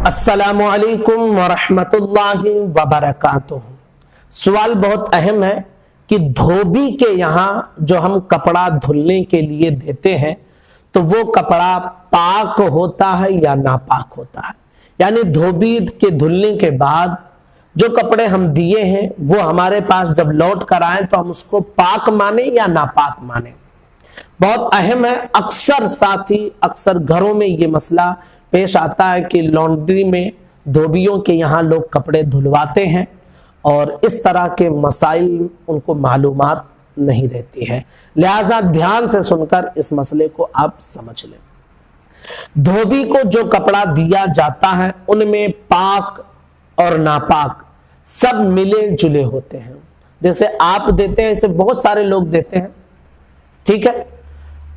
अस्सलामु अलैकुम वरहमतुल्लाहि वबरकातुहू। सवाल बहुत अहम है कि धोबी के यहाँ जो हम कपड़ा धुलने के लिए देते हैं तो वो कपड़ा पाक होता है या नापाक होता है। यानी धोबी के धुलने के बाद जो कपड़े हम दिए हैं वो हमारे पास जब लौट कर आए तो हम उसको पाक माने या नापाक माने। बहुत अहम है। अक्सर साथी अक्सर घरों में ये मसला पेश आता है कि लॉन्ड्री में धोबियों के यहाँ लोग कपड़े धुलवाते हैं और इस तरह के मसाइल उनको मालूमात नहीं रहती है। लिहाजा ध्यान से सुनकर इस मसले को आप समझ लें। धोबी को जो कपड़ा दिया जाता है उनमें पाक और नापाक सब मिले जुले होते हैं। जैसे आप देते हैं ऐसे बहुत सारे लोग देते हैं, ठीक है।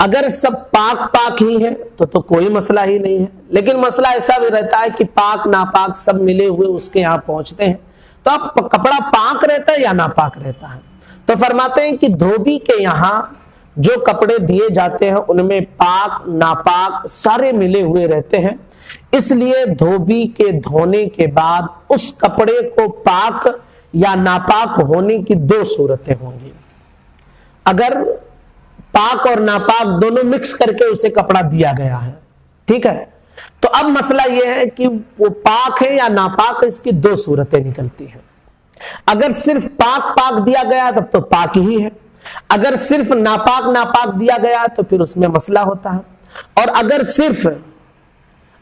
अगर सब पाक पाक ही है तो कोई मसला ही नहीं है, लेकिन मसला ऐसा भी रहता है कि पाक नापाक सब मिले हुए उसके यहाँ पहुंचते हैं तो अब कपड़ा पाक रहता है या नापाक रहता है। तो फरमाते हैं कि धोबी के यहाँ जो कपड़े दिए जाते हैं उनमें पाक नापाक सारे मिले हुए रहते हैं। इसलिए धोबी के धोने के बाद उस कपड़े को पाक या नापाक होने की दो सूरतें होंगी। अगर पाक और नापाक दोनों मिक्स करके उसे कपड़ा दिया गया है, ठीक है, तो अब मसला यह है कि वो पाक है या नापाक है, इसकी दो सूरतें निकलती हैं। अगर सिर्फ पाक पाक दिया गया तब तो पाक ही है, अगर सिर्फ नापाक नापाक दिया गया तो फिर उसमें मसला होता है।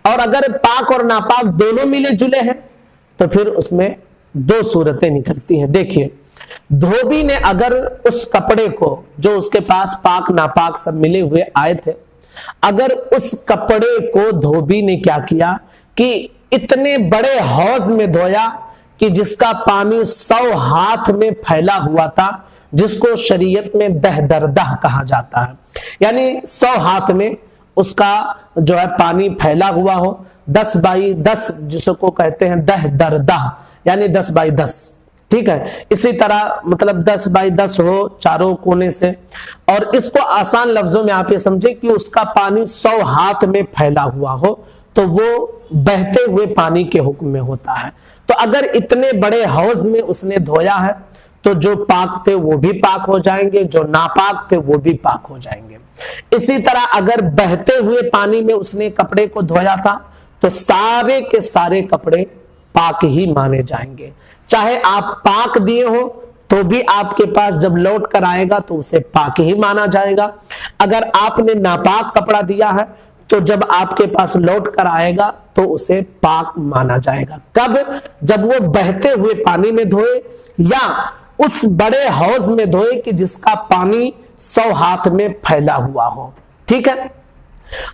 और अगर पाक और नापाक दोनों मिले जुले हैं तो फिर उसमें दो सूरतें निकलती हैं। देखिए, धोबी ने अगर उस कपड़े को जो उसके पास पाक नापाक सब मिले हुए आए थे, अगर उस कपड़े को धोबी ने क्या किया कि इतने बड़े हौज में धोया कि जिसका पानी 100 हाथ में फैला हुआ था, जिसको शरीयत में दह-दर-दह कहा जाता है, यानी 100 हाथ में उसका जो है पानी फैला हुआ हो, 10 बाई 10 जिसको कहते हैं दह-दर-दह, यानी 10 बाई 10, ठीक है। इसी तरह मतलब 10 बाई 10 हो चारों कोने से। और इसको आसान लफ्जों में आप ये समझे कि उसका पानी 100 हाथ में फैला हुआ हो तो वो बहते हुए पानी के हुक्म में होता है। तो अगर इतने बड़े हौज में उसने धोया है तो जो पाक थे वो भी पाक हो जाएंगे, जो नापाक थे वो भी पाक हो जाएंगे। इसी तरह अगर बहते हुए पानी में उसने कपड़े को धोया था तो सारे के सारे कपड़े पाक ही माने जाएंगे। चाहे आप पाक दिए हो तो भी आपके पास जब लौट कर आएगा तो उसे पाक ही माना जाएगा। अगर आपने नापाक कपड़ा दिया है तो जब आपके पास लौट कर आएगा तो उसे पाक माना जाएगा। कब? जब वो बहते हुए पानी में धोए या उस बड़े हौज में धोए कि जिसका पानी 100 हाथ में फैला हुआ हो, ठीक है।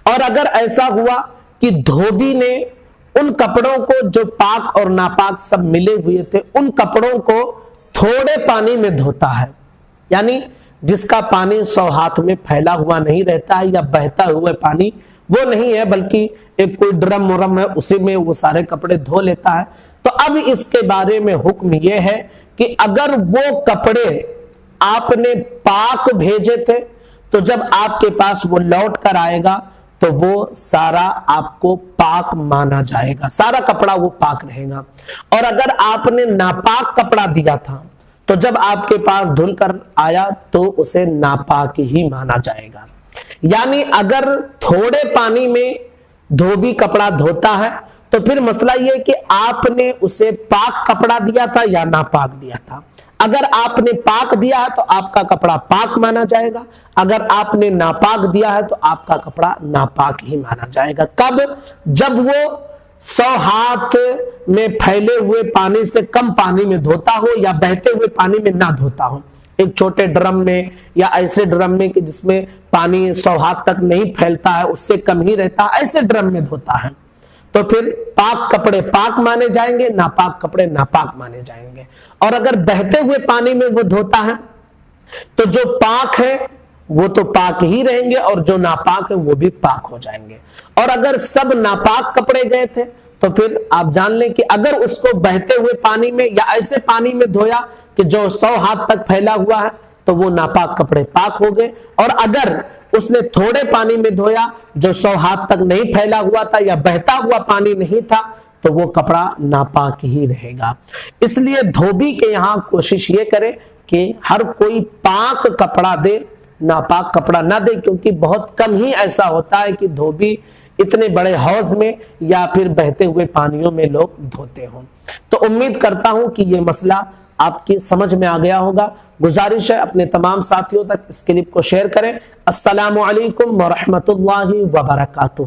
और अगर ऐसा हुआ कि धोबी ने उन कपड़ों को जो पाक और नापाक सब मिले हुए थे उन कपड़ों को थोड़े पानी में धोता है, यानी जिसका पानी 100 हाथ में फैला हुआ नहीं रहता है या बहता हुआ पानी वो नहीं है, बल्कि एक कोई ड्रम मुरम है उसी में वो सारे कपड़े धो लेता है, तो अब इसके बारे में हुक्म यह है कि अगर वो कपड़े आपने पाक भेजे थे तो जब आपके पास वो लौट कर आएगा तो वो सारा आपको पाक माना जाएगा, सारा कपड़ा वो पाक रहेगा। और अगर आपने नापाक कपड़ा दिया था तो जब आपके पास धुल कर आया तो उसे नापाक ही माना जाएगा। यानी अगर थोड़े पानी में धोबी कपड़ा धोता है तो फिर मसला यह कि आपने उसे पाक कपड़ा दिया था या नापाक दिया था। अगर आपने पाक दिया है तो आपका कपड़ा पाक माना जाएगा, अगर आपने नापाक दिया है तो आपका कपड़ा नापाक ही माना जाएगा। कब? जब वो 100 हाथ में फैले हुए पानी से कम पानी में धोता हो या बहते हुए पानी में ना धोता हो, एक छोटे ड्रम में या ऐसे ड्रम में कि जिसमें पानी 100 हाथ तक नहीं फैलता है, उससे कम ही रहता है, ऐसे ड्रम में धोता है तो फिर पाक कपड़े पाक माने जाएंगे, नापाक कपड़े नापाक माने जाएंगे। और अगर बहते हुए पानी में वो धोता है तो जो पाक है वो तो पाक ही रहेंगे और जो नापाक है वो भी पाक हो जाएंगे। और अगर सब नापाक कपड़े गए थे तो फिर आप जान लें कि अगर उसको बहते हुए पानी में या ऐसे पानी में धोया कि जो 100 हाथ तक फैला हुआ है तो वो नापाक कपड़े पाक हो गए। और अगर उसने थोड़े पानी में धोया जो 100 हाथ तक नहीं फैला हुआ था या बहता हुआ पानी नहीं था تو وہ کپڑا ناپاک ہی رہے گا۔ اس لیے دھوبی کے یہاں کوشش یہ کرے کہ ہر کوئی پاک کپڑا دے، ناپاک کپڑا نہ دے، کیونکہ بہت کم ہی ایسا ہوتا ہے کہ دھوبی اتنے بڑے حوض میں یا پھر بہتے ہوئے پانیوں میں لوگ دھوتے ہوں۔ تو امید کرتا ہوں کہ یہ مسئلہ آپ کی سمجھ میں آ گیا ہوگا۔ گزارش ہے اپنے تمام ساتھیوں تک اس کلپ کو شیئر کریں۔ السلام علیکم ورحمۃ اللہ وبرکاتہ۔